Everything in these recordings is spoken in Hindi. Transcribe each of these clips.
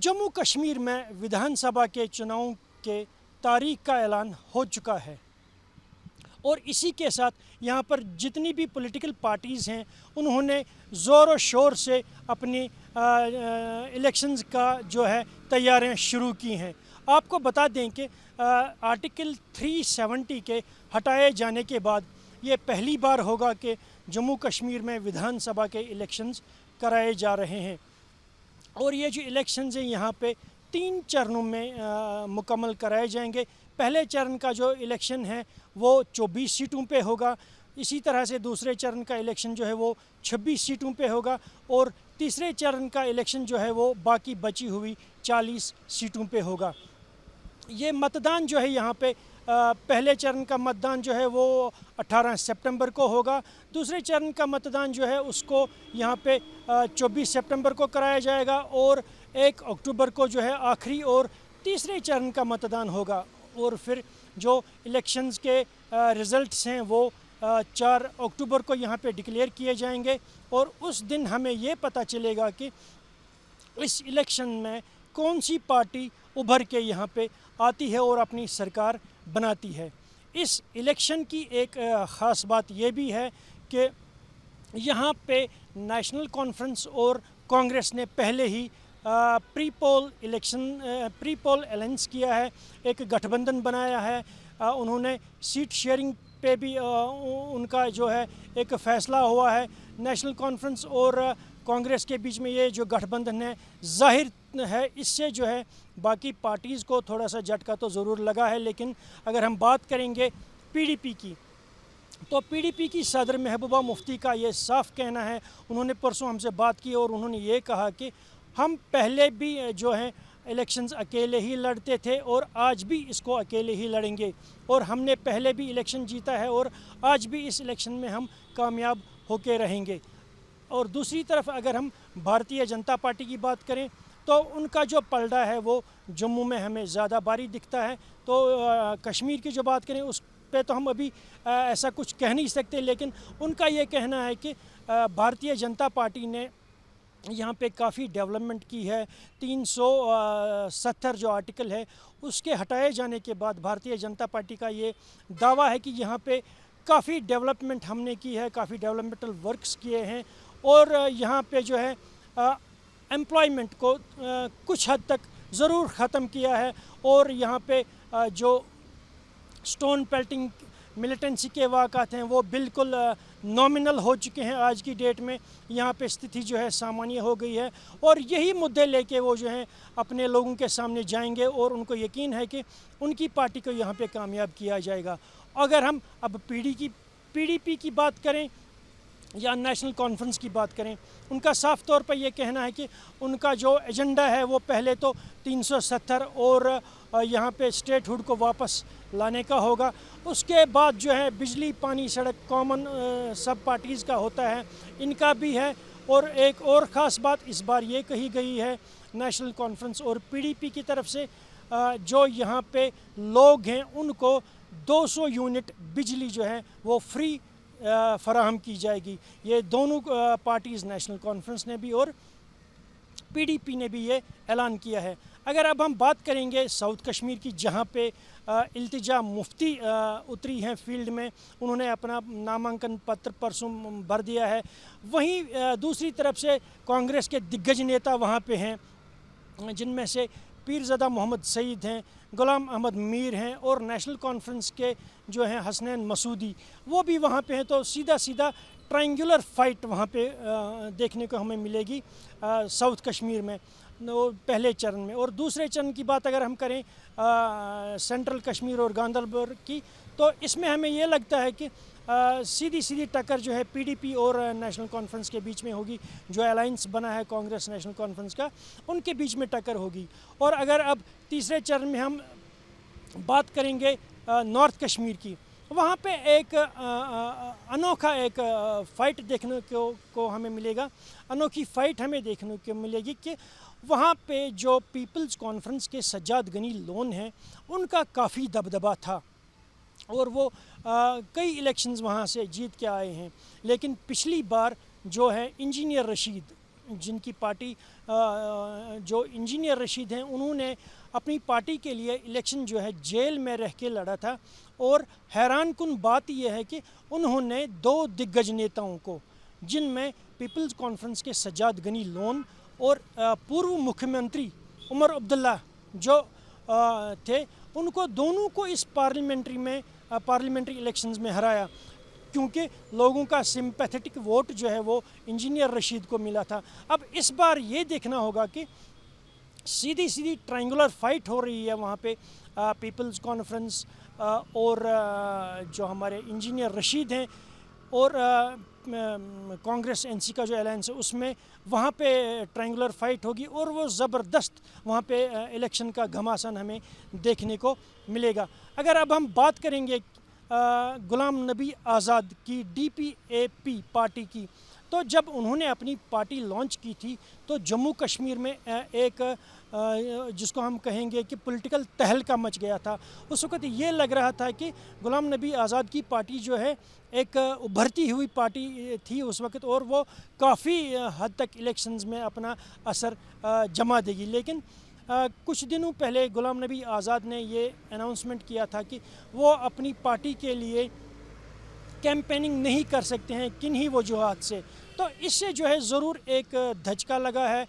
जम्मू कश्मीर में विधानसभा के चुनाव के तारीख का ऐलान हो चुका है और इसी के साथ यहाँ पर जितनी भी पॉलिटिकल पार्टीज़ हैं उन्होंने ज़ोर और शोर से अपनी इलेक्शंस का जो है तैयारियाँ शुरू की हैं। आपको बता दें कि आर्टिकल 370 के हटाए जाने के बाद ये पहली बार होगा कि जम्मू कश्मीर में विधानसभा के इलेक्शंस कराए जा रहे हैं और ये जो इलेक्शंस हैं यहाँ पे 3 चरणों में मुकम्मल कराए जाएंगे। पहले चरण का जो इलेक्शन है वो 24 सीटों पे होगा, इसी तरह से दूसरे चरण का इलेक्शन जो है वो 26 सीटों पे होगा और तीसरे चरण का इलेक्शन जो है वो बाकी बची हुई 40 सीटों पे होगा। ये मतदान जो है यहाँ पे पहले चरण का मतदान जो है वो 18 सितंबर को होगा, दूसरे चरण का मतदान जो है उसको यहाँ पे 24 सितंबर को कराया जाएगा और 1 अक्टूबर को जो है आखिरी और तीसरे चरण का मतदान होगा और फिर जो इलेक्शंस के रिज़ल्ट्स हैं वो 4 अक्टूबर को यहाँ पे डिक्लेयर किए जाएंगे और उस दिन हमें ये पता चलेगा कि इस इलेक्शन में कौन सी पार्टी उभर के यहाँ पे आती है और अपनी सरकार बनाती है। इस इलेक्शन की एक ख़ास बात ये भी है कि यहाँ पे नेशनल कॉन्फ्रेंस और कांग्रेस ने पहले ही प्री पोल अलायंस किया है, एक गठबंधन बनाया है। उन्होंने सीट शेयरिंग पे भी उनका जो है एक फ़ैसला हुआ है। नेशनल कॉन्फ्रेंस और कांग्रेस के बीच में ये जो गठबंधन है ज़ाहिर है इससे जो है बाकी पार्टीज़ को थोड़ा सा झटका तो ज़रूर लगा है, लेकिन अगर हम बात करेंगे पीडीपी की तो पीडीपी की सदर महबूबा मुफ्ती का ये साफ कहना है, उन्होंने परसों हमसे बात की और उन्होंने ये कहा कि हम पहले भी जो है इलेक्शंस अकेले ही लड़ते थे और आज भी इसको अकेले ही लड़ेंगे और हमने पहले भी इलेक्शन जीता है और आज भी इस इलेक्शन में हम कामयाब होके रहेंगे। और दूसरी तरफ अगर हम भारतीय जनता पार्टी की बात करें तो उनका जो पलड़ा है वो जम्मू में हमें ज़्यादा भारी दिखता है। तो कश्मीर की जो बात करें उस पे तो हम अभी ऐसा कुछ कह नहीं सकते, लेकिन उनका ये कहना है कि भारतीय जनता पार्टी ने यहाँ पे काफ़ी डेवलपमेंट की है। 370 जो आर्टिकल है उसके हटाए जाने के बाद भारतीय जनता पार्टी का ये दावा है कि यहाँ पे काफ़ी डेवलपमेंट हमने की है, काफ़ी डेवलपमेंटल वर्क्स किए हैं और यहाँ पे जो है एम्प्लॉयमेंट को कुछ हद तक ज़रूर ख़त्म किया है और यहाँ पे जो स्टोन पेल्टिंग मिलिटेंसी के वाक़ात हैं वो बिल्कुल नॉमिनल हो चुके हैं। आज की डेट में यहाँ पे स्थिति जो है सामान्य हो गई है और यही मुद्दे लेके वो जो हैं अपने लोगों के सामने जाएंगे और उनको यकीन है कि उनकी पार्टी को यहाँ पे कामयाब किया जाएगा। अगर हम अब पीडीपी की बात करें या नेशनल कॉन्फ्रेंस की बात करें, उनका साफ तौर पर यह कहना है कि उनका जो एजेंडा है वो पहले तो 370 और यहाँ पे स्टेटहुड को वापस लाने का होगा। उसके बाद जो है बिजली पानी सड़क कॉमन सब पार्टीज़ का होता है, इनका भी है। और एक और ख़ास बात इस बार ये कही गई है नेशनल कॉन्फ्रेंस और पीडीपी की तरफ से, जो यहाँ पे लोग हैं उनको 200 यूनिट बिजली जो है वो फ्री फराहम की जाएगी। ये दोनों पार्टीज़ नेशनल कॉन्फ्रेंस ने भी और पीडीपी ने भी ये ऐलान किया है। अगर अब हम बात करेंगे साउथ कश्मीर की, जहाँ पे इल्तिजा मुफ्ती उतरी हैं फील्ड में, उन्होंने अपना नामांकन पत्र परसों भर दिया है। वहीं दूसरी तरफ से कांग्रेस के दिग्गज नेता वहाँ पे हैं, जिनमें से पीरज़दा मोहम्मद सईद हैं, गुलाम अहमद मीर हैं और नेशनल कॉन्फ्रेंस के जो हैं हसनैन मसूदी, वो भी वहाँ पे हैं। तो सीधा ट्रायंगुलर फाइट वहाँ पे देखने को हमें मिलेगी साउथ कश्मीर में पहले चरण में। और दूसरे चरण की बात अगर हम करें सेंट्रल कश्मीर और गांदरबल की, तो इसमें हमें ये लगता है कि सीधी टक्कर जो है पीडीपी और नेशनल कॉन्फ्रेंस के बीच में होगी। जो अलायंस बना है कांग्रेस नेशनल कॉन्फ्रेंस का, उनके बीच में टक्कर होगी। और अगर अब तीसरे चरण में हम बात करेंगे नॉर्थ कश्मीर की, वहाँ पे एक अनोखा एक फ़ाइट देखने को हमें मिलेगा। अनोखी फ़ाइट हमें देखने को मिलेगी कि वहाँ पे जो पीपल्स कॉन्फ्रेंस के सज्जाद गनी लोन हैं उनका काफ़ी दबदबा था और वो कई इलेक्शंस वहाँ से जीत के आए हैं। लेकिन पिछली बार जो है इंजीनियर रशीद जिनकी पार्टी जो इंजीनियर रशीद हैं, उन्होंने अपनी पार्टी के लिए इलेक्शन जो है जेल में रह के लड़ा था। और हैरान कुन बात यह है कि उन्होंने 2 दिग्गज नेताओं को, जिनमें पीपल्स कॉन्फ्रेंस के सज्जाद गनी लोन और पूर्व मुख्यमंत्री उमर अब्दुल्ला जो थे, उनको दोनों को इस पार्लियामेंट्री इलेक्शंस में हराया, क्योंकि लोगों का सिंपैथेटिक वोट जो है वो इंजीनियर रशीद को मिला था। अब इस बार ये देखना होगा कि सीधी ट्रायंगुलर फाइट हो रही है वहाँ पे पीपल्स कॉन्फ्रेंस और जो हमारे इंजीनियर रशीद हैं और कांग्रेस एनसी का जो अलायंस है उसमें, वहाँ पे ट्रायंगुलर फाइट होगी और वो ज़बरदस्त वहाँ पे इलेक्शन का घमासान हमें देखने को मिलेगा। अगर अब हम बात करेंगे गुलाम नबी आज़ाद की DPAP पार्टी की, तो जब उन्होंने अपनी पार्टी लॉन्च की थी तो जम्मू कश्मीर में एक जिसको हम कहेंगे कि पॉलिटिकल तहलका मच गया था। उस वक़्त ये लग रहा था कि गुलाम नबी आज़ाद की पार्टी जो है एक उभरती हुई पार्टी थी उस वक़्त, और वो काफ़ी हद तक इलेक्शंस में अपना असर जमा देगी। लेकिन कुछ दिनों पहले गुलाम नबी आज़ाद ने ये अनाउंसमेंट किया था कि वो अपनी पार्टी के लिए कैंपेनिंग नहीं कर सकते हैं किन्हीं वजूहात से। तो इससे जो है ज़रूर एक धचका लगा है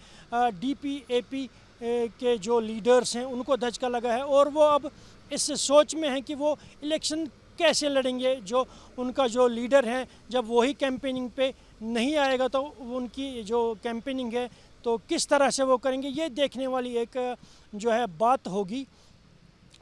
DPAP के जो लीडर्स हैं उनको धचका लगा है, और वो अब इस सोच में हैं कि वो इलेक्शन कैसे लड़ेंगे। जो उनका जो लीडर है, जब वही कैंपेनिंग पे नहीं आएगा तो उनकी जो कैंपेनिंग है तो किस तरह से वो करेंगे, ये देखने वाली एक जो है बात होगी।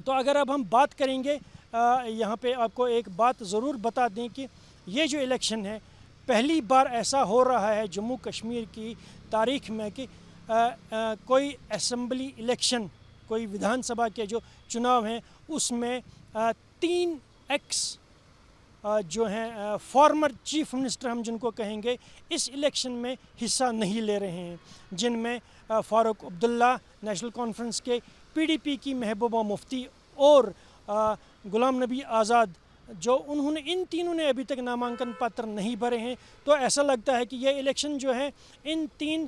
तो अगर अब हम बात करेंगे यहाँ पे आपको एक बात ज़रूर बता दें कि ये जो इलेक्शन है, पहली बार ऐसा हो रहा है जम्मू कश्मीर की तारीख़ में कि कोई असेंबली इलेक्शन, कोई विधानसभा के जो चुनाव हैं उसमें 3 एक्स जो हैं फॉर्मर चीफ मिनिस्टर हम जिनको कहेंगे, इस इलेक्शन में हिस्सा नहीं ले रहे हैं, जिनमें फ़ारूक अब्दुल्ला नेशनल कॉन्फ्रेंस के, PDP की महबूबा मुफ्ती और गुलाम नबी आज़ाद, जो उन्होंने इन तीनों ने अभी तक नामांकन पत्र नहीं भरे हैं। तो ऐसा लगता है कि ये इलेक्शन जो है इन 3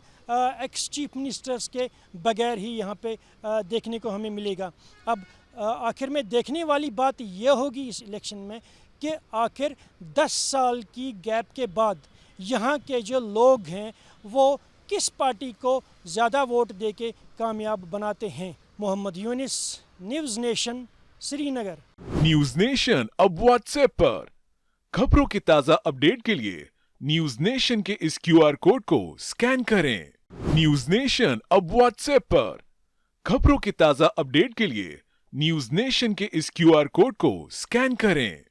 एक्स चीफ मिनिस्टर्स के बगैर ही यहाँ पे देखने को हमें मिलेगा। अब आखिर में देखने वाली बात यह होगी इस इलेक्शन में कि आखिर 10 साल की गैप के बाद यहाँ के जो लोग हैं वो किस पार्टी को ज़्यादा वोट देके कामयाब बनाते हैं। Mohammad Younis, news nation, Srinagar. News nation अब व्हाट्सएप पर खबरों की ताज़ा अपडेट के लिए न्यूज़ नेशन के इस QR कोड को स्कैन करें। न्यूज़ नेशन अब व्हाट्सएप पर खबरों की ताज़ा अपडेट के लिए न्यूज़ नेशन के इस QR कोड को स्कैन करें।